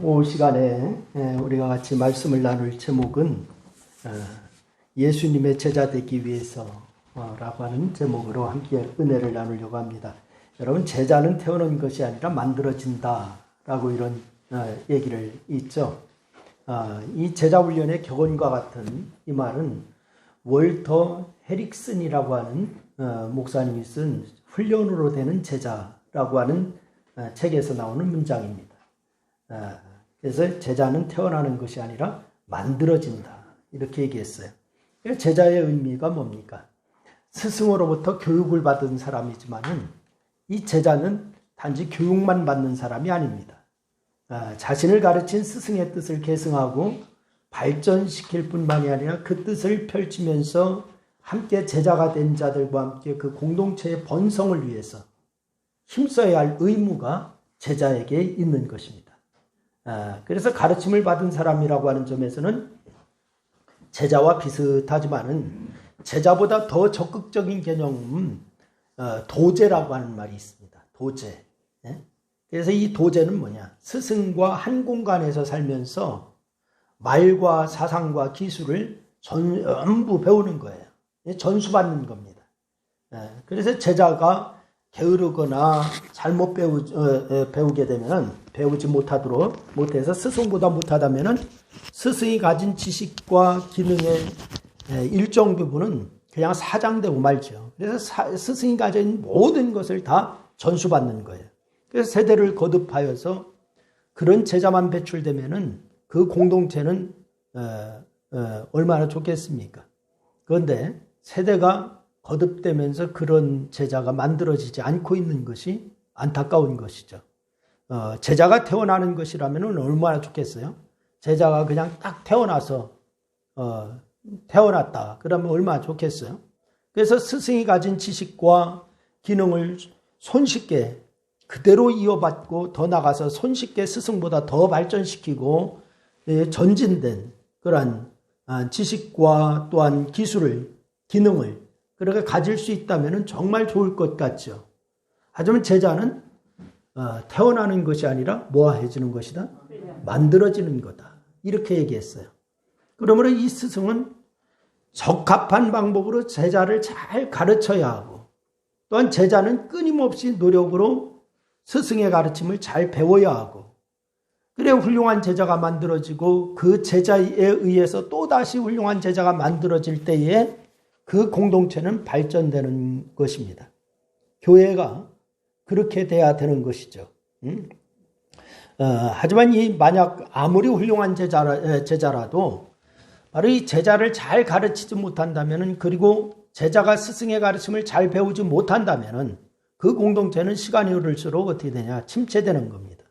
오후 시간에 우리가 같이 말씀을 나눌 제목은 예수님의 제자 되기 위해서 라고 하는 제목으로 함께 은혜를 나누려고 합니다. 여러분, 제자는 태어난 것이 아니라 만들어진다 라고 이런 얘기를 있죠. 이 제자 훈련의 격언과 같은 이 말은 월터 헤릭슨이라고 하는 목사님이 쓴 훈련으로 되는 제자라고 하는 책에서 나오는 문장입니다. 그래서 제자는 태어나는 것이 아니라 만들어진다 이렇게 얘기했어요. 제자의 의미가 뭡니까? 스승으로부터 교육을 받은 사람이지만은 이 제자는 단지 교육만 받는 사람이 아닙니다. 자신을 가르친 스승의 뜻을 계승하고 발전시킬 뿐만이 아니라 그 뜻을 펼치면서 함께 제자가 된 자들과 함께 그 공동체의 번성을 위해서 힘써야 할 의무가 제자에게 있는 것입니다. 그래서 가르침을 받은 사람이라고 하는 점에서는 제자와 비슷하지만은 제자보다 더 적극적인 개념은 도제라고 하는 말이 있습니다. 도제. 그래서 이 도제는 뭐냐? 스승과 한 공간에서 살면서 말과 사상과 기술을 전부 배우는 거예요. 전수받는 겁니다. 그래서 제자가 게으르거나 잘못 배우게 되면 배우지 못해서 스승보다 못하다면 스승이 가진 지식과 기능의 일정 부분은 그냥 사장되고 말죠. 그래서 스승이 가진 모든 것을 다 전수받는 거예요. 그래서 세대를 거듭하여서 그런 제자만 배출되면은 그 공동체는 얼마나 좋겠습니까? 그런데 세대가 거듭되면서 그런 제자가 만들어지지 않고 있는 것이 안타까운 것이죠. 제자가 태어나는 것이라면 얼마나 좋겠어요? 제자가 그냥 딱 태어났다. 그러면 얼마나 좋겠어요? 그래서 스승이 가진 지식과 기능을 손쉽게 그대로 이어받고 더 나가서 손쉽게 스승보다 더 발전시키고 전진된 그러한 지식과 또한 기술을, 기능을 그렇게 가질 수 있다면 정말 좋을 것 같죠. 하지만 제자는 태어나는 것이 아니라 뭐해지는 것이다? 만들어지는 거다. 이렇게 얘기했어요. 그러므로 이 스승은 적합한 방법으로 제자를 잘 가르쳐야 하고 또한 제자는 끊임없이 노력으로 스승의 가르침을 잘 배워야 하고 그래 훌륭한 제자가 만들어지고 그 제자에 의해서 또다시 훌륭한 제자가 만들어질 때에 그 공동체는 발전되는 것입니다. 교회가 그렇게 돼야 되는 것이죠. 하지만 만약 아무리 훌륭한 제자라도 바로 이 제자를 잘 가르치지 못한다면 그리고 제자가 스승의 가르침을 잘 배우지 못한다면 그 공동체는 시간이 흐를수록 어떻게 되냐? 침체되는 겁니다.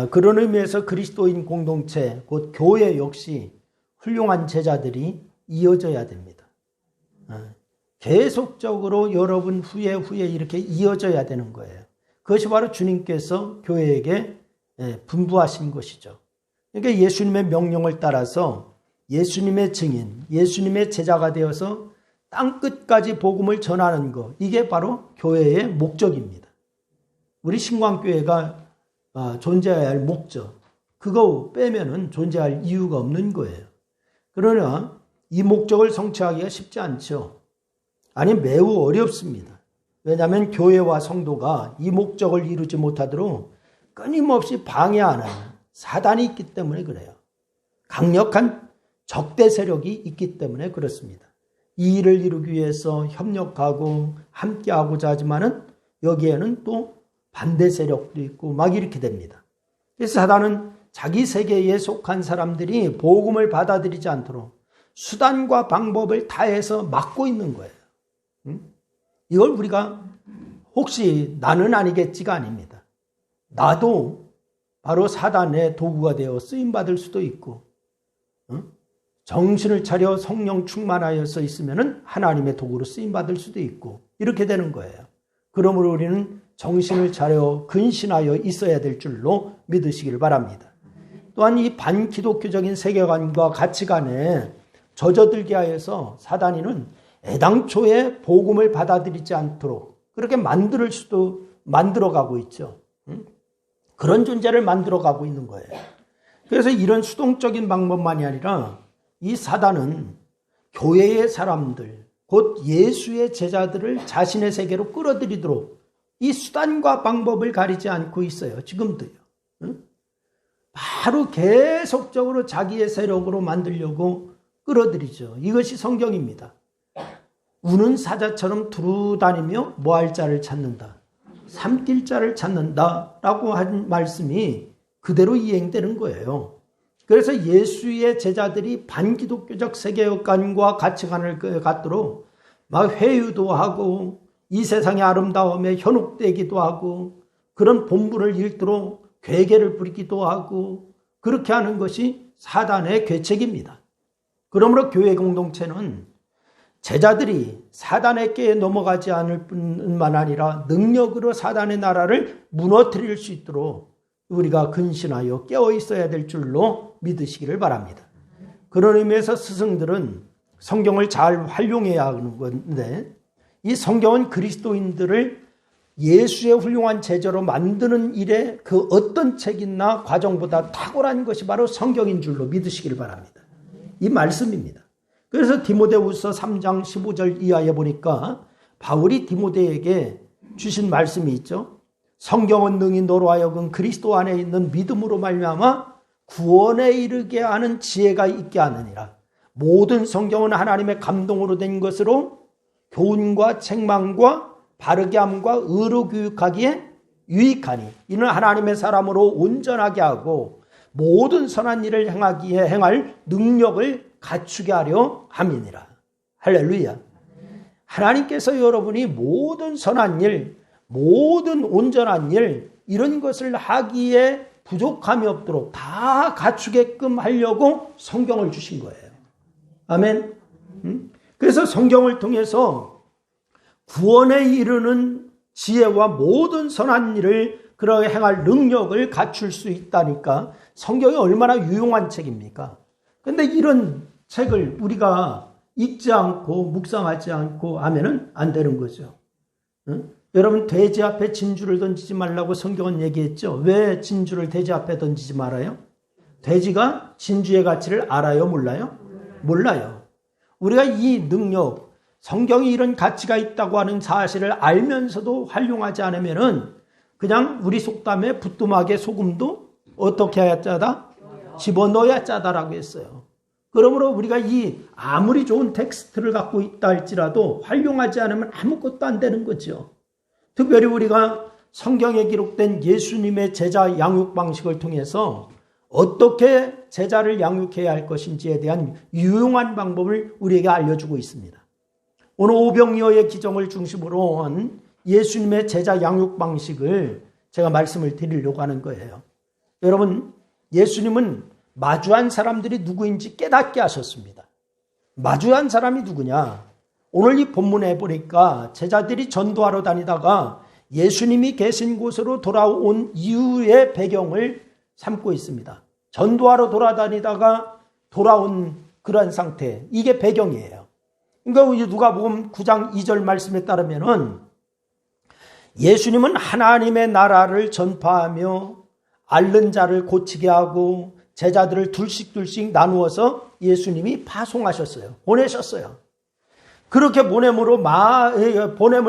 그런 의미에서 그리스도인 공동체, 곧 교회 역시 훌륭한 제자들이 이어져야 됩니다. 계속적으로 여러분 후에 이렇게 이어져야 되는 거예요. 그것이 바로 주님께서 교회에게 분부하신 것이죠. 그러니까 예수님의 명령을 따라서 예수님의 증인, 예수님의 제자가 되어서 땅끝까지 복음을 전하는 것, 이게 바로 교회의 목적입니다. 우리 신광교회가 존재해야 할 목적, 그거 빼면은 존재할 이유가 없는 거예요. 그러나 이 목적을 성취하기가 쉽지 않죠. 아니, 매우 어렵습니다. 왜냐하면 교회와 성도가 이 목적을 이루지 못하도록 끊임없이 방해하는 사단이 있기 때문에 그래요. 강력한 적대 세력이 있기 때문에 그렇습니다. 이 일을 이루기 위해서 협력하고 함께하고자 하지만은 여기에는 또 반대 세력도 있고 막 이렇게 됩니다. 그래서 사단은 자기 세계에 속한 사람들이 복음을 받아들이지 않도록 수단과 방법을 다해서 막고 있는 거예요. 이걸 우리가 혹시 나는 아니겠지가 아닙니다. 나도 바로 사단의 도구가 되어 쓰임받을 수도 있고 정신을 차려 성령 충만하여서 있으면 하나님의 도구로 쓰임받을 수도 있고 이렇게 되는 거예요. 그러므로 우리는 정신을 차려 근신하여 있어야 될 줄로 믿으시길 바랍니다. 또한 이 반기독교적인 세계관과 가치관에 젖어들게 하여서 사단이는 애당초에 복음을 받아들이지 않도록 그렇게 만들 수도 만들어가고 있죠. 그런 존재를 만들어가고 있는 거예요. 그래서 이런 수동적인 방법만이 아니라 이 사단은 교회의 사람들, 곧 예수의 제자들을 자신의 세계로 끌어들이도록 이 수단과 방법을 가리지 않고 있어요. 지금도요. 바로 계속적으로 자기의 세력으로 만들려고 끌어들이죠. 이것이 성경입니다. 우는 사자처럼 두루 다니며 뭐할 자를 찾는다. 삼킬 자를 찾는다라고 한 말씀이 그대로 이행되는 거예요. 그래서 예수의 제자들이 반기독교적 세계관과 가치관을 갖도록 막 회유도 하고 이 세상의 아름다움에 현혹되기도 하고 그런 본분을 잃도록 괴계를 부리기도 하고 그렇게 하는 것이 사단의 괴책입니다. 그러므로 교회 공동체는 제자들이 사단의 꾀에 넘어가지 않을 뿐만 아니라 능력으로 사단의 나라를 무너뜨릴 수 있도록 우리가 근신하여 깨어 있어야 될 줄로 믿으시기를 바랍니다. 그런 의미에서 스승들은 성경을 잘 활용해야 하는 건데 이 성경은 그리스도인들을 예수의 훌륭한 제자로 만드는 일에 그 어떤 책이나 과정보다 탁월한 것이 바로 성경인 줄로 믿으시기를 바랍니다. 이 말씀입니다. 그래서 디모데후서 3장 15절 이하에 보니까 바울이 디모데에게 주신 말씀이 있죠. 성경은 능히 너로 하여금 그리스도 안에 있는 믿음으로 말미암아 구원에 이르게 하는 지혜가 있게 하느니라. 모든 성경은 하나님의 감동으로 된 것으로 교훈과 책망과 바르게 함과 의로 교육하기에 유익하니 이는 하나님의 사람으로 온전하게 하고 모든 선한 일을 행하기에 행할 능력을 갖추게 하려 함이니라. 할렐루야. 하나님께서 여러분이 모든 선한 일, 모든 온전한 일 이런 것을 하기에 부족함이 없도록 다 갖추게끔 하려고 성경을 주신 거예요. 아멘. 그래서 성경을 통해서 구원에 이르는 지혜와 모든 선한 일을 그러게 행할 능력을 갖출 수 있다니까 성경이 얼마나 유용한 책입니까? 그런데 이런 책을 우리가 읽지 않고 묵상하지 않고 하면은 안 되는 거죠. 여러분 돼지 앞에 진주를 던지지 말라고 성경은 얘기했죠. 왜 진주를 돼지 앞에 던지지 말아요? 돼지가 진주의 가치를 알아요? 몰라요? 몰라요. 우리가 이 능력, 성경이 이런 가치가 있다고 하는 사실을 알면서도 활용하지 않으면은 그냥 우리 속담에 부뚜막에 소금도 어떻게 해야 짜다? 집어넣어야 짜다라고 했어요. 그러므로 우리가 이 아무리 좋은 텍스트를 갖고 있다 할지라도 활용하지 않으면 아무것도 안 되는 거죠. 특별히 우리가 성경에 기록된 예수님의 제자 양육 방식을 통해서 어떻게 제자를 양육해야 할 것인지에 대한 유용한 방법을 우리에게 알려주고 있습니다. 오늘 오병이어의 기정을 중심으로 한 예수님의 제자 양육 방식을 제가 말씀을 드리려고 하는 거예요. 여러분, 예수님은 마주한 사람들이 누구인지 깨닫게 하셨습니다. 마주한 사람이 누구냐? 오늘 이 본문에 보니까 제자들이 전도하러 다니다가 예수님이 계신 곳으로 돌아온 이후의 배경을 삼고 있습니다. 전도하러 돌아다니다가 돌아온 그런 상태, 이게 배경이에요. 그러니까 누가복음 9장 2절 말씀에 따르면은 예수님은 하나님의 나라를 전파하며 앓는 자를 고치게 하고 제자들을 둘씩 나누어서 예수님이 파송하셨어요. 보내셨어요. 그렇게 보냄을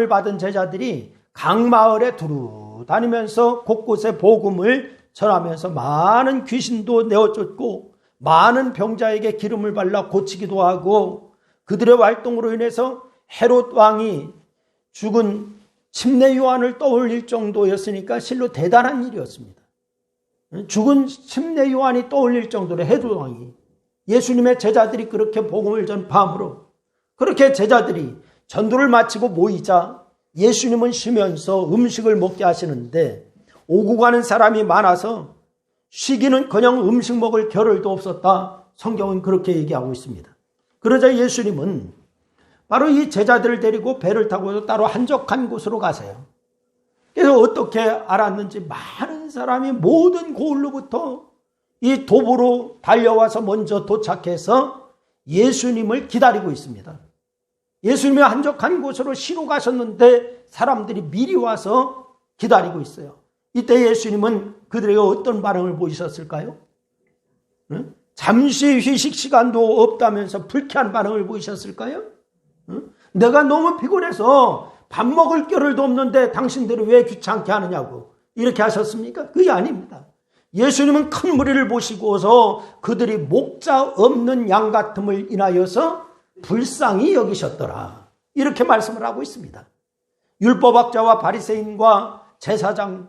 받은 제자들이 각 마을에 두루 다니면서 곳곳에 복음을 전하면서 많은 귀신도 내어쫓고 많은 병자에게 기름을 발라 고치기도 하고 그들의 활동으로 인해서 헤롯 왕이 죽은 침례 요한을 떠올릴 정도였으니까 실로 대단한 일이었습니다. 죽은 침례 요한이 떠올릴 정도로 헤롯 왕이 예수님의 제자들이 그렇게 복음을 전파함으로 그렇게 제자들이 전도를 마치고 모이자 예수님은 쉬면서 음식을 먹게 하시는데 오고 가는 사람이 많아서 쉬기는커녕 음식 먹을 겨를도 없었다. 성경은 그렇게 얘기하고 있습니다. 그러자 예수님은 바로 이 제자들을 데리고 배를 타고 따로 한적한 곳으로 가세요. 그래서 어떻게 알았는지 많은 사람이 모든 고을로부터 이 도보로 달려와서 먼저 도착해서 예수님을 기다리고 있습니다. 예수님이 한적한 곳으로 쉬러 가셨는데 사람들이 미리 와서 기다리고 있어요. 이때 예수님은 그들에게 어떤 반응을 보이셨을까요? 응? 잠시 휴식 시간도 없다면서 불쾌한 반응을 보이셨을까요? 응? 내가 너무 피곤해서 밥 먹을 겨를도 없는데 당신들이 왜 귀찮게 하느냐고 이렇게 하셨습니까? 그게 아닙니다. 예수님은 큰 무리를 보시고서 그들이 목자 없는 양 같음을 인하여서 불쌍히 여기셨더라. 이렇게 말씀을 하고 있습니다. 율법학자와 바리새인과 제사장,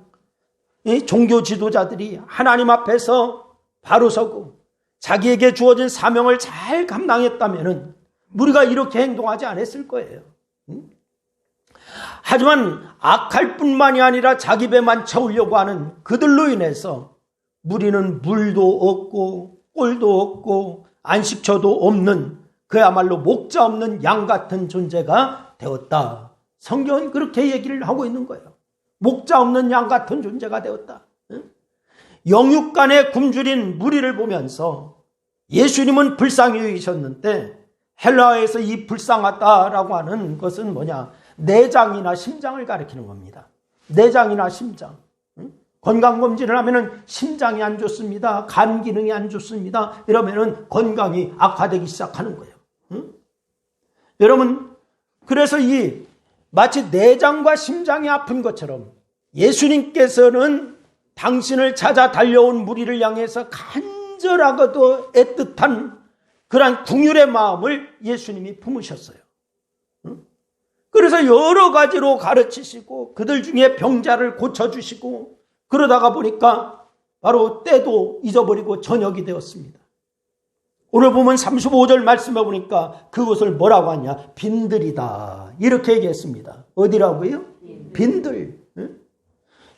종교 지도자들이 하나님 앞에서 바로 서고 자기에게 주어진 사명을 잘 감당했다면 우리가 이렇게 행동하지 않았을 거예요. 하지만 악할 뿐만이 아니라 자기 배만 채우려고 하는 그들로 인해서 무리는 물도 없고 꼴도 없고 안식처도 없는 그야말로 목자 없는 양 같은 존재가 되었다. 성경은 그렇게 얘기를 하고 있는 거예요. 목자 없는 양 같은 존재가 되었다. 영육간에 굶주린 무리를 보면서 예수님은 불쌍히 여기셨는데 헬라어에서 이 불쌍하다라고 하는 것은 뭐냐? 내장이나 심장을 가리키는 겁니다. 내장이나 심장. 건강검진을 하면은 심장이 안 좋습니다. 간 기능이 안 좋습니다. 이러면은 건강이 악화되기 시작하는 거예요. 여러분, 그래서 이 마치 내장과 심장이 아픈 것처럼 예수님께서는 당신을 찾아 달려온 무리를 향해서 간절하고도 애틋한 그러한 궁율의 마음을 예수님이 품으셨어요. 그래서 여러 가지로 가르치시고 그들 중에 병자를 고쳐주시고 그러다가 보니까 바로 때도 잊어버리고 저녁이 되었습니다. 오늘 보면 35절 말씀해 보니까 그것을 뭐라고 하냐? 빈들이다. 이렇게 얘기했습니다. 어디라고요? 빈들.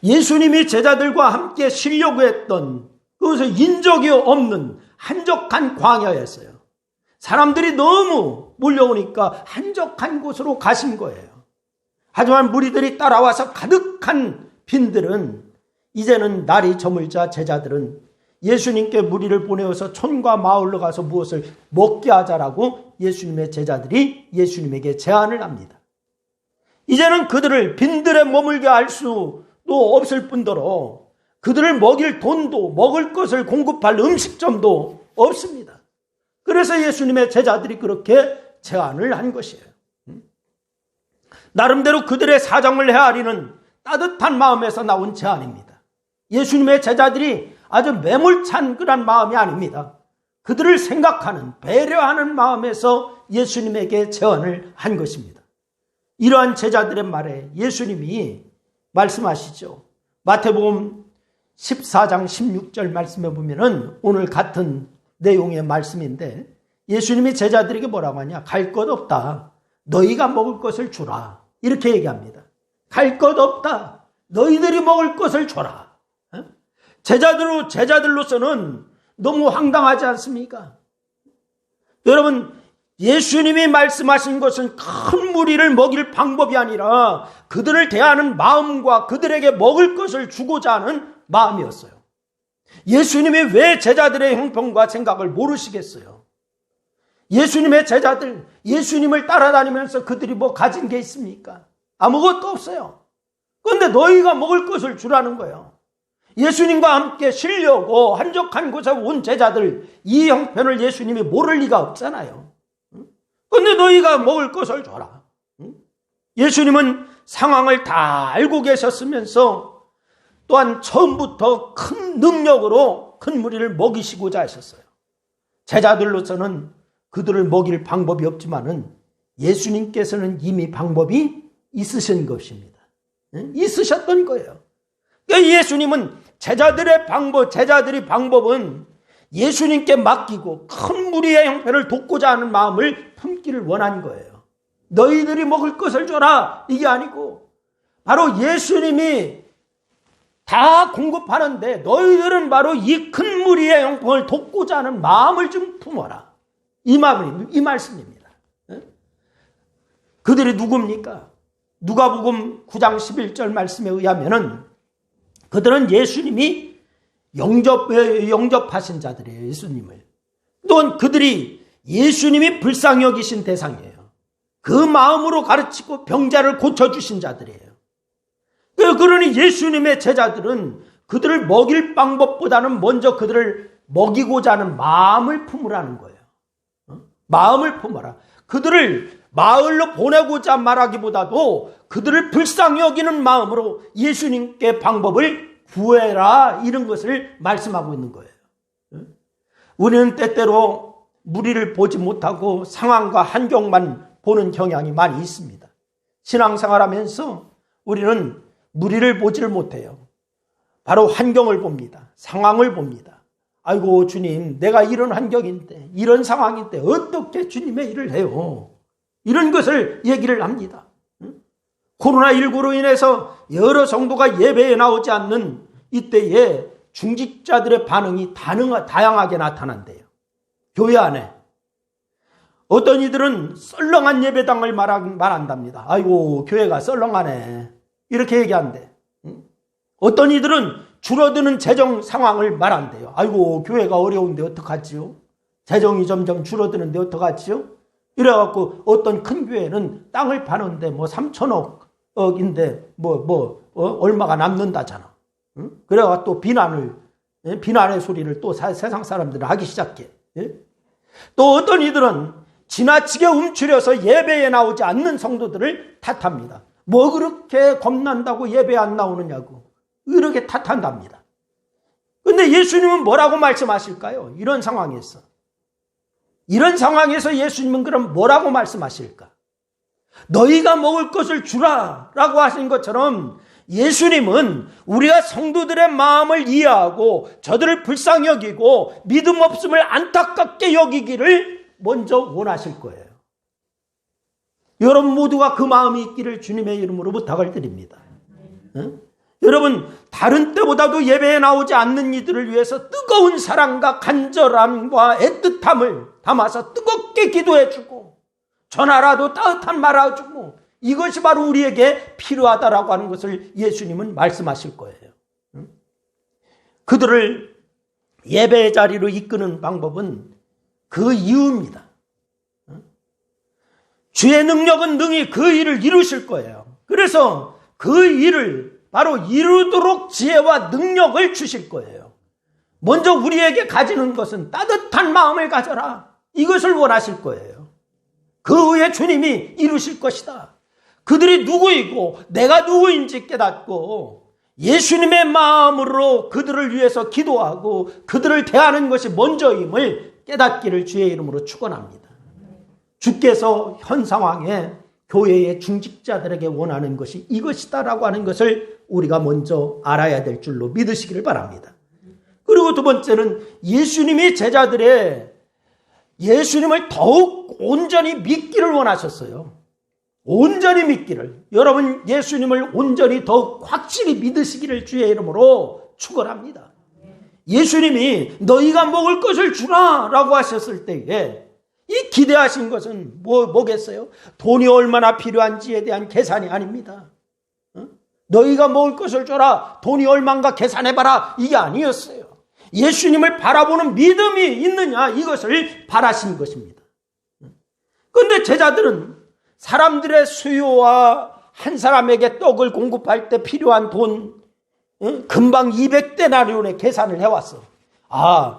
예수님이 제자들과 함께 쉬려고 했던 그것을 인적이 없는 한적한 광야였어요. 사람들이 너무 몰려오니까 한적한 곳으로 가신 거예요. 하지만 무리들이 따라와서 가득한 빈들은 이제는 날이 저물자 제자들은 예수님께 무리를 보내어서 촌과 마을로 가서 무엇을 먹게 하자라고 예수님의 제자들이 예수님에게 제안을 합니다. 이제는 그들을 빈들에 머물게 할 수도 없을 뿐더러 그들을 먹일 돈도 먹을 것을 공급할 음식점도 없습니다. 그래서 예수님의 제자들이 그렇게 제안을 한 것이에요. 나름대로 그들의 사정을 헤아리는 따뜻한 마음에서 나온 제안입니다. 예수님의 제자들이 아주 매몰찬 그런 마음이 아닙니다. 그들을 생각하는 배려하는 마음에서 예수님에게 제안을 한 것입니다. 이러한 제자들의 말에 예수님이 말씀하시죠. 마태복음 14장 16절 말씀해 보면은 오늘 같은 내용의 말씀인데 예수님이 제자들에게 뭐라고 하냐? 갈 것 없다. 너희가 먹을 것을 주라. 이렇게 얘기합니다. 갈 것 없다. 너희들이 먹을 것을 줘라. 제자들로서는 너무 황당하지 않습니까? 여러분, 예수님이 말씀하신 것은 큰 무리를 먹일 방법이 아니라 그들을 대하는 마음과 그들에게 먹을 것을 주고자 하는 마음이었어요. 예수님이 왜 제자들의 형편과 생각을 모르시겠어요? 예수님의 제자들, 예수님을 따라다니면서 그들이 뭐 가진 게 있습니까? 아무것도 없어요. 그런데 너희가 먹을 것을 주라는 거예요. 예수님과 함께 쉬려고 한적한 곳에 온 제자들, 이 형편을 예수님이 모를 리가 없잖아요. 그런데 너희가 먹을 것을 줘라. 예수님은 상황을 다 알고 계셨으면서 또한 처음부터 큰 능력으로 큰 무리를 먹이시고자 하셨어요. 제자들로서는 그들을 먹일 방법이 없지만은 예수님께서는 이미 방법이 있으신 것입니다. 있으셨던 거예요. 그러니까 예수님은 제자들의 방법은 예수님께 맡기고 큰 무리의 형편을 돕고자 하는 마음을 품기를 원한 거예요. 너희들이 먹을 것을 줘라. 이게 아니고 바로 예수님이 다 공급하는데 너희들은 바로 이 큰 무리의 형편을 돕고자 하는 마음을 좀 품어라. 이 말씀입니다. 그들이 누굽니까? 누가복음 9장 11절 말씀에 의하면은 그들은 예수님이 영접하신 자들이에요. 예수님을. 또한 그들이 예수님이 불쌍히 여기신 대상이에요. 그 마음으로 가르치고 병자를 고쳐주신 자들이에요. 그러니 예수님의 제자들은 그들을 먹일 방법보다는 먼저 그들을 먹이고자 하는 마음을 품으라는 거예요. 마음을 품어라. 그들을 마을로 보내고자 말하기보다도 그들을 불쌍히 여기는 마음으로 예수님께 방법을 구해라, 이런 것을 말씀하고 있는 거예요. 우리는 때때로 무리를 보지 못하고 상황과 환경만 보는 경향이 많이 있습니다. 신앙생활하면서 우리는 무리를 보지를 못해요. 바로 환경을 봅니다. 상황을 봅니다. 아이고 주님, 내가 이런 환경인데, 이런 상황인데 어떻게 주님의 일을 해요? 이런 것을 얘기를 합니다. 코로나19로 인해서 여러 성도가 예배에 나오지 않는 이때에 중직자들의 반응이 다양하게 나타난대요. 교회 안에 어떤 이들은 썰렁한 예배당을 말한답니다. 아이고 교회가 썰렁하네, 이렇게 얘기한대. 어떤 이들은 줄어드는 재정 상황을 말한대요. 아이고 교회가 어려운데 어떡하지요? 재정이 점점 줄어드는데 어떡하지요? 이래갖고 어떤 큰 교회는 땅을 파는데 뭐 3천억인데 얼마가 남는다잖아. 그래가 또 비난의 소리를 또 세상 사람들은 하기 시작해. 또 어떤 이들은 지나치게 움츠려서 예배에 나오지 않는 성도들을 탓합니다. 뭐 그렇게 겁난다고 예배 안 나오느냐고 이렇게 탓한답니다. 근데 예수님은 뭐라고 말씀하실까요? 이런 상황에서 예수님은 그럼 뭐라고 말씀하실까? 너희가 먹을 것을 주라 라고 하신 것처럼 예수님은 우리가 성도들의 마음을 이해하고 저들을 불쌍히 여기고 믿음 없음을 안타깝게 여기기를 먼저 원하실 거예요. 여러분 모두가 그 마음이 있기를 주님의 이름으로 부탁을 드립니다. 여러분 다른 때보다도 예배에 나오지 않는 이들을 위해서 뜨거운 사랑과 간절함과 애틋함을 담아서 뜨겁게 기도해주고 전화라도 따뜻한 말해주고, 이것이 바로 우리에게 필요하다라고 하는 것을 예수님은 말씀하실 거예요. 그들을 예배의 자리로 이끄는 방법은 그 이유입니다. 주의 능력은 능히 그 일을 이루실 거예요. 그래서 그 일을 바로 이루도록 지혜와 능력을 주실 거예요. 먼저 우리에게 가지는 것은 따뜻한 마음을 가져라, 이것을 원하실 거예요. 그 후에 주님이 이루실 것이다. 그들이 누구이고 내가 누구인지 깨닫고 예수님의 마음으로 그들을 위해서 기도하고 그들을 대하는 것이 먼저임을 깨닫기를 주의 이름으로 축원합니다. 주께서 현 상황에 교회의 중직자들에게 원하는 것이 이것이다라고 하는 것을 우리가 먼저 알아야 될 줄로 믿으시기를 바랍니다. 그리고 두 번째는 예수님이 제자들의 예수님을 더욱 온전히 믿기를 원하셨어요. 온전히 믿기를. 여러분 예수님을 온전히 더욱 확실히 믿으시기를 주의 이름으로 축원합니다. 예수님이 너희가 먹을 것을 주라 라고 하셨을 때에 이 기대하신 것은 뭐겠어요? 돈이 얼마나 필요한지에 대한 계산이 아닙니다. 너희가 먹을 것을 줘라, 돈이 얼마인가 계산해봐라, 이게 아니었어요. 예수님을 바라보는 믿음이 있느냐, 이것을 바라신 것입니다. 그런데 제자들은 사람들의 수요와 한 사람에게 떡을 공급할 때 필요한 돈, 금방 200데나리온의 계산을 해왔어.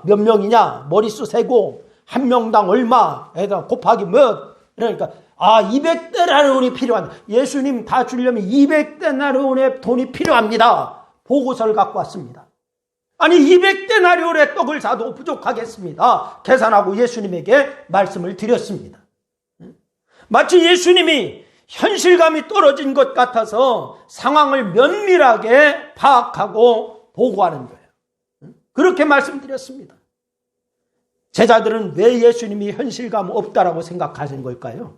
몇 명이냐, 머릿수 세고 한 명당 얼마, 곱하기 몇, 그러니까 200데나리온이 필요한, 예수님 다 주려면 200데나리온의 돈이 필요합니다. 보고서를 갖고 왔습니다. 아니 200데나리온의 떡을 사도 부족하겠습니다. 계산하고 예수님에게 말씀을 드렸습니다. 마치 예수님이 현실감이 떨어진 것 같아서 상황을 면밀하게 파악하고 보고하는 거예요. 그렇게 말씀드렸습니다. 제자들은 왜 예수님이 현실감 없다라고 생각하신 걸까요?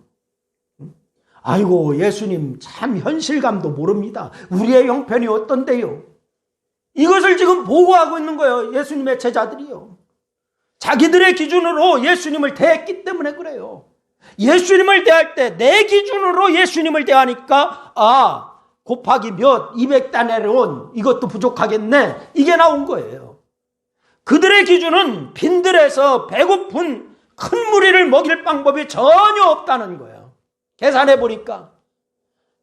아이고 예수님 참 현실감도 모릅니다. 우리의 형편이 어떤데요? 이것을 지금 보고하고 있는 거예요. 예수님의 제자들이요. 자기들의 기준으로 예수님을 대했기 때문에 그래요. 예수님을 대할 때 내 기준으로 예수님을 대하니까 곱하기 몇 200데나리온 이것도 부족하겠네, 이게 나온 거예요. 그들의 기준은 빈들에서 배고픈 큰 무리를 먹일 방법이 전혀 없다는 거예요. 계산해 보니까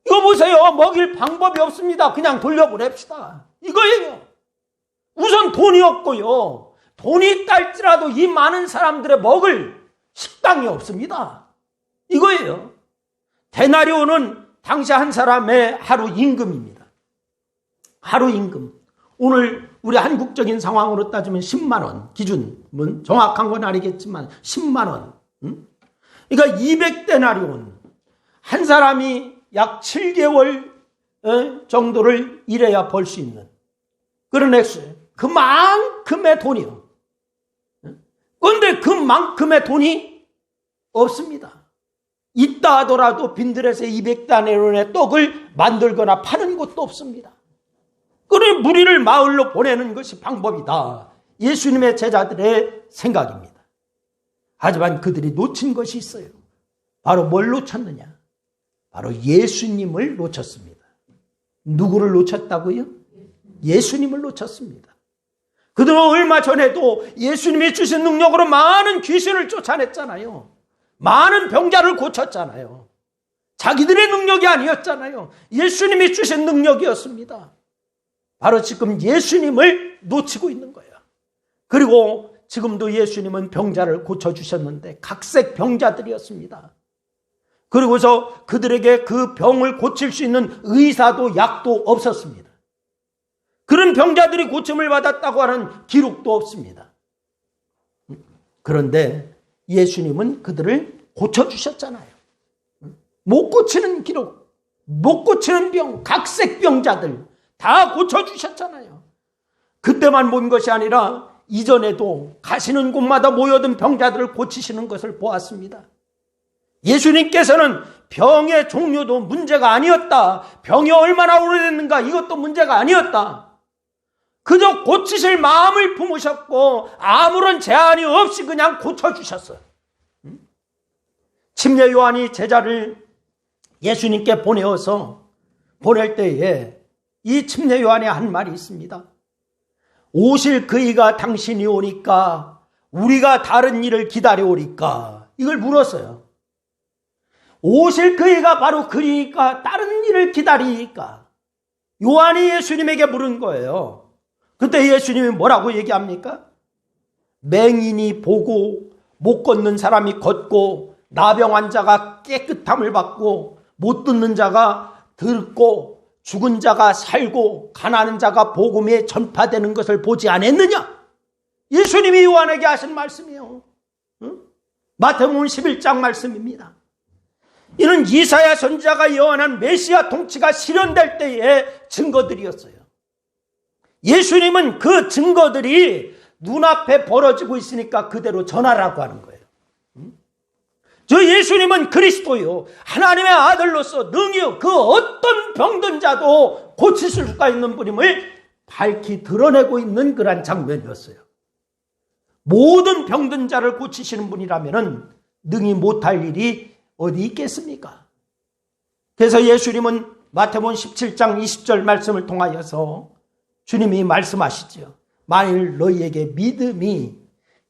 이거 보세요. 먹일 방법이 없습니다. 그냥 돌려보냅시다. 이거예요. 우선 돈이 없고요. 돈이 있다 할지라도 이 많은 사람들의 먹을 식당이 없습니다. 이거예요. 데나리온은 당시 한 사람의 하루 임금입니다. 하루 임금. 오늘 우리 한국적인 상황으로 따지면 10만 원 기준은 정확한 건 아니겠지만 10만 원. 그러니까 200데나리온. 한 사람이 약 7개월 정도를 일해야 벌 수 있는 그런 액수예요. 그만큼의 돈이요. 그런데 그만큼의 돈이 없습니다. 있다 하더라도 빈들에서 200데나리온의 떡을 만들거나 파는 곳도 없습니다. 그래 무리를 마을로 보내는 것이 방법이다. 예수님의 제자들의 생각입니다. 하지만 그들이 놓친 것이 있어요. 바로 뭘 놓쳤느냐? 바로 예수님을 놓쳤습니다. 누구를 놓쳤다고요? 예수님을 놓쳤습니다. 그들은 얼마 전에도 예수님이 주신 능력으로 많은 귀신을 쫓아냈잖아요. 많은 병자를 고쳤잖아요. 자기들의 능력이 아니었잖아요. 예수님이 주신 능력이었습니다. 바로 지금 예수님을 놓치고 있는 거예요. 그리고 지금도 예수님은 병자를 고쳐주셨는데 각색 병자들이었습니다. 그리고서 그들에게 그 병을 고칠 수 있는 의사도 약도 없었습니다. 그런 병자들이 고침을 받았다고 하는 기록도 없습니다. 그런데 예수님은 그들을 고쳐주셨잖아요. 못 고치는 기록, 못 고치는 병, 각색 병자들 다 고쳐주셨잖아요. 그때만 본 것이 아니라 이전에도 가시는 곳마다 모여든 병자들을 고치시는 것을 보았습니다. 예수님께서는 병의 종류도 문제가 아니었다. 병이 얼마나 오래됐는가 이것도 문제가 아니었다. 그저 고치실 마음을 품으셨고 아무런 제한이 없이 그냥 고쳐주셨어요. 침례 요한이 제자를 예수님께 보낼 때에 이 침례 요한의 한 말이 있습니다. 오실 그이가 당신이 오니까 우리가 다른 일을 기다려오리까? 이걸 물었어요. 오실 그이가 바로 그이니까 다른 일을 기다리니까? 요한이 예수님에게 물은 거예요. 그때 예수님이 뭐라고 얘기합니까? 맹인이 보고 못 걷는 사람이 걷고 나병 환자가 깨끗함을 받고 못 듣는 자가 듣고 죽은 자가 살고 가난한 자가 복음에 전파되는 것을 보지 않았느냐? 예수님이 요한에게 하신 말씀이에요. 마태복음 11장 말씀입니다. 이는 이사야 선지자가 예언한 메시아 통치가 실현될 때의 증거들이었어요. 예수님은 그 증거들이 눈앞에 벌어지고 있으니까 그대로 전하라고 하는 거예요. 저 예수님은 그리스도요, 하나님의 아들로서 능히 그 어떤 병든 자도 고치실 수가 있는 분임을 밝히 드러내고 있는 그러한 장면이었어요. 모든 병든 자를 고치시는 분이라면 능히 못할 일이 어디 있겠습니까? 그래서 예수님은 마태복음 17장 20절 말씀을 통하여서 주님이 말씀하시죠. 만일 너희에게 믿음이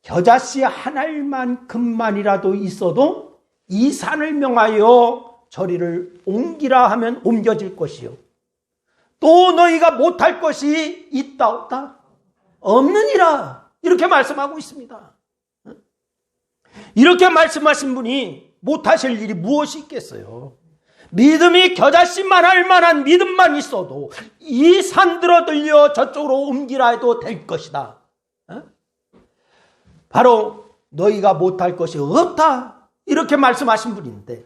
겨자씨 한 알만큼만이라도 있어도 이 산을 명하여 저리를 옮기라 하면 옮겨질 것이요. 또 너희가 못할 것이 있다 없다? 없느니라. 이렇게 말씀하고 있습니다. 이렇게 말씀하신 분이 못하실 일이 무엇이 있겠어요? 믿음이 겨자씨만 할 만한 믿음만 있어도 이 산 들어 들려 저쪽으로 옮기라 해도 될 것이다. 바로 너희가 못할 것이 없다. 이렇게 말씀하신 분인데,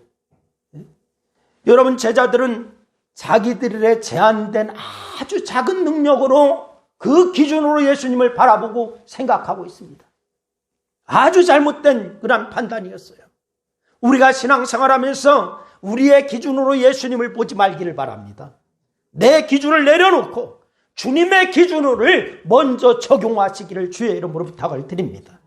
여러분 제자들은 자기들의 제한된 아주 작은 능력으로 그 기준으로 예수님을 바라보고 생각하고 있습니다. 아주 잘못된 그런 판단이었어요. 우리가 신앙생활하면서 우리의 기준으로 예수님을 보지 말기를 바랍니다. 내 기준을 내려놓고 주님의 기준을 먼저 적용하시기를 주의 이름으로 부탁을 드립니다.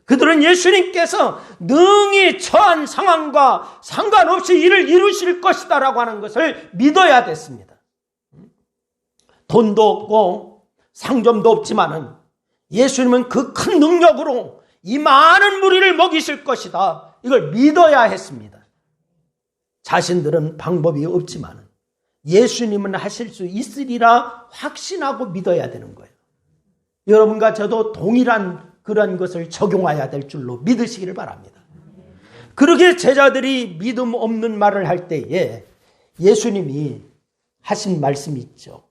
그들은 예수님께서 능히 처한 상황과 상관없이 이를 이루실 것이다 라고 하는 것을 믿어야 됐습니다. 돈도 없고 상점도 없지만은 예수님은 그 큰 능력으로 이 많은 무리를 먹이실 것이다. 이걸 믿어야 했습니다. 자신들은 방법이 없지만은 예수님은 하실 수 있으리라 확신하고 믿어야 되는 거예요. 여러분과 저도 동일한 그런 것을 적용해야 될 줄로 믿으시기를 바랍니다. 그렇게 제자들이 믿음 없는 말을 할 때에 예수님이 하신 말씀이 있죠.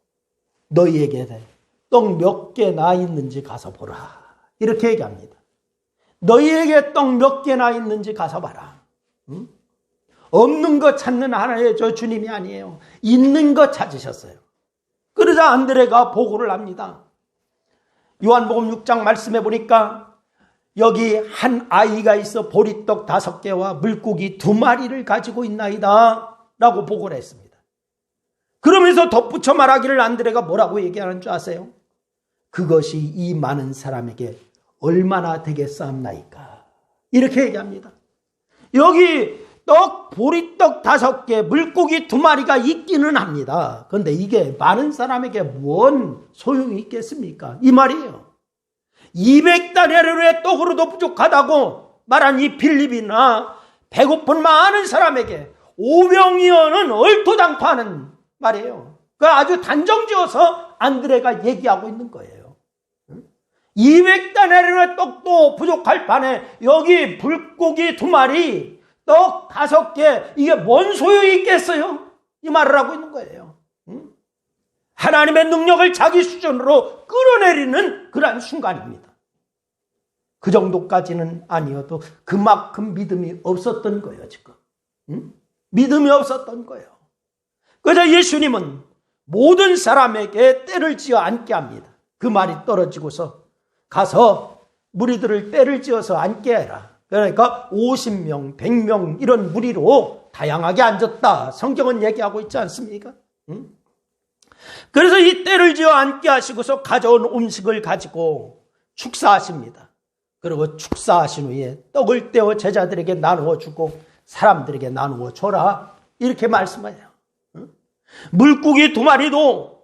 너희에게 떡 몇 개나 있는지 가서 보라. 이렇게 얘기합니다. 너희에게 떡 몇 개나 있는지 가서 봐라. 응? 없는 것 찾는 하나의 저 주님이 아니에요. 있는 것 찾으셨어요. 그러자 안드레가 보고를 합니다. 요한복음 6장 말씀해 보니까 여기 한 아이가 있어 보리떡 5개와 물고기 2마리를 가지고 있나이다 라고 보고를 했습니다. 그러면서 덧붙여 말하기를 안드레가 뭐라고 얘기하는 줄 아세요? 그것이 이 많은 사람에게 얼마나 되겠사옵나이까. 이렇게 얘기합니다. 여기 보리떡 5개, 물고기 2마리가 있기는 합니다. 그런데 이게 많은 사람에게 뭔 소용이 있겠습니까? 이 말이에요. 200다리엘의 떡으로도 부족하다고 말한 이 빌립이나 배고픈 많은 사람에게 5병이어는 얼토당토하는 말이에요. 그 아주 단정지어서 안드레가 얘기하고 있는 거예요. 200다리엘의 떡도 부족할 판에 여기 물고기 2마리, 떡 5개, 이게 뭔 소용이 있겠어요? 이 말을 하고 있는 거예요. 하나님의 능력을 자기 수준으로 끌어내리는 그러한 순간입니다. 그 정도까지는 아니어도 그만큼 믿음이 없었던 거예요, 지금. 믿음이 없었던 거예요. 그래서 예수님은 모든 사람에게 때를 지어 앉게 합니다. 그 말이 떨어지고서 가서 무리들을 때를 지어서 앉게 해라. 그러니까 50명, 100명 이런 무리로 다양하게 앉았다. 성경은 얘기하고 있지 않습니까? 그래서 이 때를 지어 앉게 하시고서 가져온 음식을 가지고 축사하십니다. 그리고 축사하신 후에 떡을 떼어 제자들에게 나누어 주고 사람들에게 나누어 줘라. 이렇게 말씀해요. 물고기 2마리도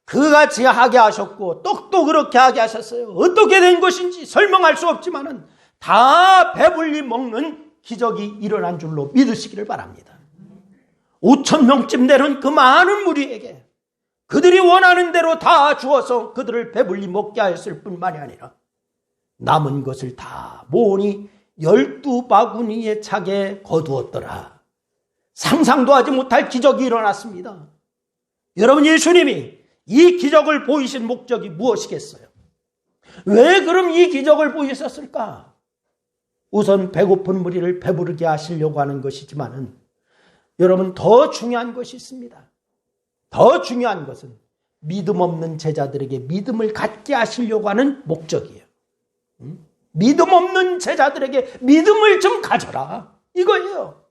그같이 하게 하셨고 떡도 그렇게 하게 하셨어요. 어떻게 된 것인지 설명할 수 없지만은 다 배불리 먹는 기적이 일어난 줄로 믿으시기를 바랍니다. 5,000명쯤 되는 그 많은 무리에게 그들이 원하는 대로 다 주어서 그들을 배불리 먹게 하였을 뿐만이 아니라 남은 것을 다 모으니 12바구니에 차게 거두었더라. 상상도 하지 못할 기적이 일어났습니다. 여러분, 예수님이 이 기적을 보이신 목적이 무엇이겠어요? 왜 그럼 이 기적을 보이셨을까? 우선 배고픈 무리를 배부르게 하시려고 하는 것이지만은 여러분, 더 중요한 것이 있습니다. 더 중요한 것은 믿음 없는 제자들에게 믿음을 갖게 하시려고 하는 목적이에요. 믿음 없는 제자들에게 믿음을 좀 가져라. 이거예요.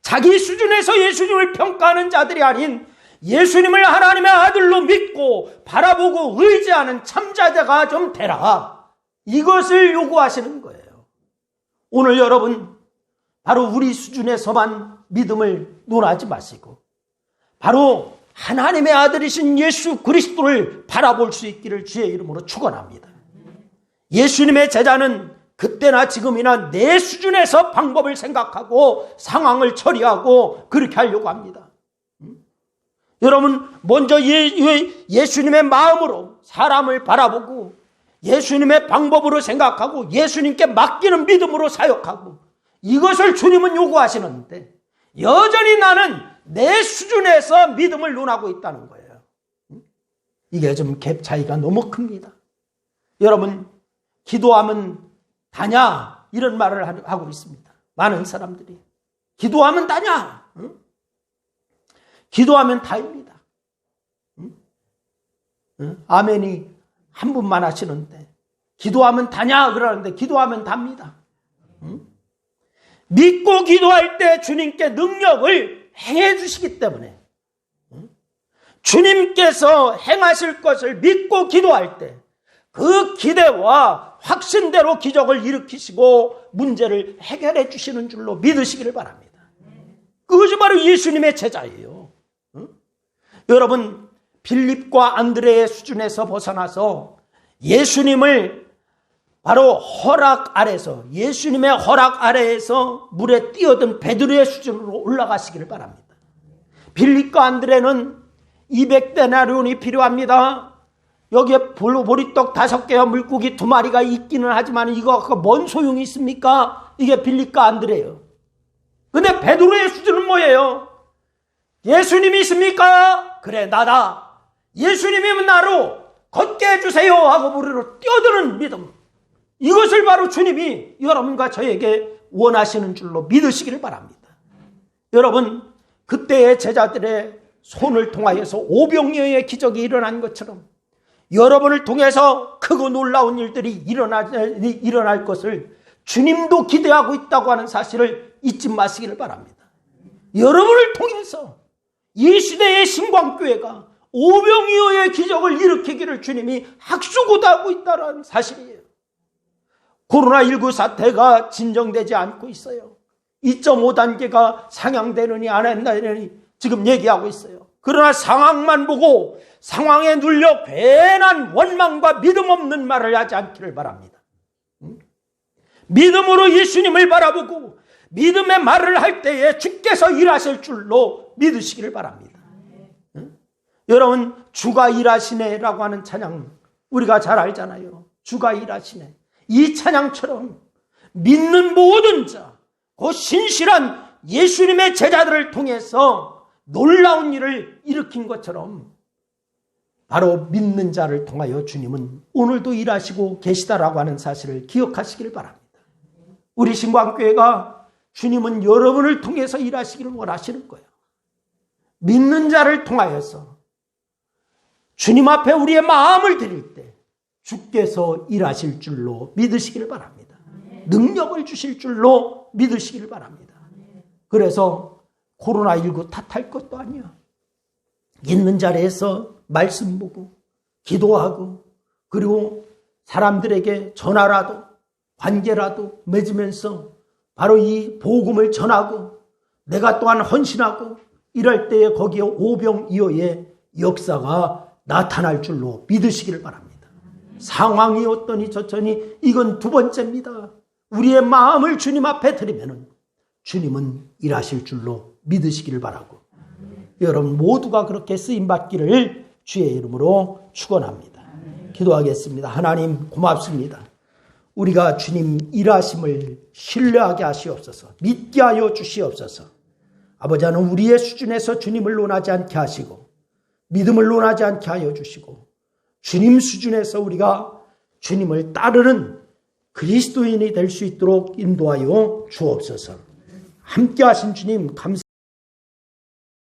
자기 수준에서 예수님을 평가하는 자들이 아닌 예수님을 하나님의 아들로 믿고 바라보고 의지하는 참자자가 좀 되라. 이것을 요구하시는 거예요. 오늘 여러분, 바로 우리 수준에서만 믿음을 논하지 마시고 바로 하나님의 아들이신 예수 그리스도를 바라볼 수 있기를 주의 이름으로 축원합니다. 예수님의 제자는 그때나 지금이나 내 수준에서 방법을 생각하고 상황을 처리하고 그렇게 하려고 합니다. 여러분, 먼저 예수님의 마음으로 사람을 바라보고 예수님의 방법으로 생각하고 예수님께 맡기는 믿음으로 사역하고 이것을 주님은 요구하시는데 여전히 나는 내 수준에서 믿음을 논하고 있다는 거예요. 이게 좀 갭 차이가 너무 큽니다. 여러분, 기도하면 다냐? 이런 말을 하고 있습니다. 많은 사람들이. 기도하면 다냐? 응? 기도하면 다입니다. 응? 응? 아멘이 한 분만 하시는데 기도하면 다냐? 그러는데 기도하면 답니다. 응? 믿고 기도할 때 주님께 능력을 행해 주시기 때문에 주님께서 행하실 것을 믿고 기도할 때 그 기대와 확신대로 기적을 일으키시고 문제를 해결해 주시는 줄로 믿으시기를 바랍니다. 그것이 바로 예수님의 제자예요. 여러분, 빌립과 안드레의 수준에서 벗어나서 예수님을 바로 허락 아래서 예수님의 허락 아래에서 물에 뛰어든 베드로의 수준으로 올라가시기를 바랍니다. 빌립과 안드레는 200데나리온이 필요합니다. 여기에 보리떡 5개와 물고기 2마리가 있기는 하지만 이거 뭔 소용이 있습니까? 이게 빌립과 안드레예요. 근데 베드로의 수준은 뭐예요? 예수님이 있습니까? 그래, 나다. 예수님이면 나로 걷게 해주세요 하고 무리로 뛰어드는 믿음. 이것을 바로 주님이 여러분과 저에게 원하시는 줄로 믿으시기를 바랍니다. 여러분, 그때의 제자들의 손을 통하여서 오병이어의 기적이 일어난 것처럼 여러분을 통해서 크고 놀라운 일들이 일어날 것을 주님도 기대하고 있다고 하는 사실을 잊지 마시기를 바랍니다. 여러분을 통해서 이 시대의 신광교회가 오병이어의 기적을 일으키기를 주님이 학수고대하고 있다는 사실이에요. 코로나19 사태가 진정되지 않고 있어요. 2.5단계가 상향되느니 안 한다느니 지금 얘기하고 있어요. 그러나 상황만 보고 상황에 눌려 괜한 원망과 믿음 없는 말을 하지 않기를 바랍니다. 믿음으로 예수님을 바라보고 믿음의 말을 할 때에 주께서 일하실 줄로 믿으시기를 바랍니다. 여러분, 주가 일하시네라고 하는 찬양 우리가 잘 알잖아요. 주가 일하시네. 이 찬양처럼 믿는 모든 자, 그 신실한 예수님의 제자들을 통해서 놀라운 일을 일으킨 것처럼 바로 믿는 자를 통하여 주님은 오늘도 일하시고 계시다라고 하는 사실을 기억하시기를 바랍니다. 우리 신광교회가 주님은 여러분을 통해서 일하시기를 원하시는 거예요. 믿는 자를 통하여서 주님 앞에 우리의 마음을 드릴 때 주께서 일하실 줄로 믿으시기를 바랍니다. 능력을 주실 줄로 믿으시기를 바랍니다. 그래서 코로나19 탓할 것도 아니야. 있는 자리에서 말씀 보고 기도하고 그리고 사람들에게 전화라도 관계라도 맺으면서 바로 이 복음을 전하고 내가 또한 헌신하고 이럴 때에 거기에 오병이어의 역사가 나타날 줄로 믿으시기를 바랍니다. 상황이 어떠니 저쩌니 이건 두 번째입니다. 우리의 마음을 주님 앞에 드리면은 주님은 일하실 줄로 믿으시기를 바라고 여러분 모두가 그렇게 쓰임받기를 주의 이름으로 축원합니다. 기도하겠습니다. 하나님 고맙습니다. 우리가 주님 일하심을 신뢰하게 하시옵소서. 믿게 하여 주시옵소서. 아버지 하나님 우리의 수준에서 주님을 논하지 않게 하시고 믿음을 논하지 않게 하여 주시고 주님 수준에서 우리가 주님을 따르는 그리스도인이 될 수 있도록 인도하여 주옵소서. 함께 하신 주님 감사합니다.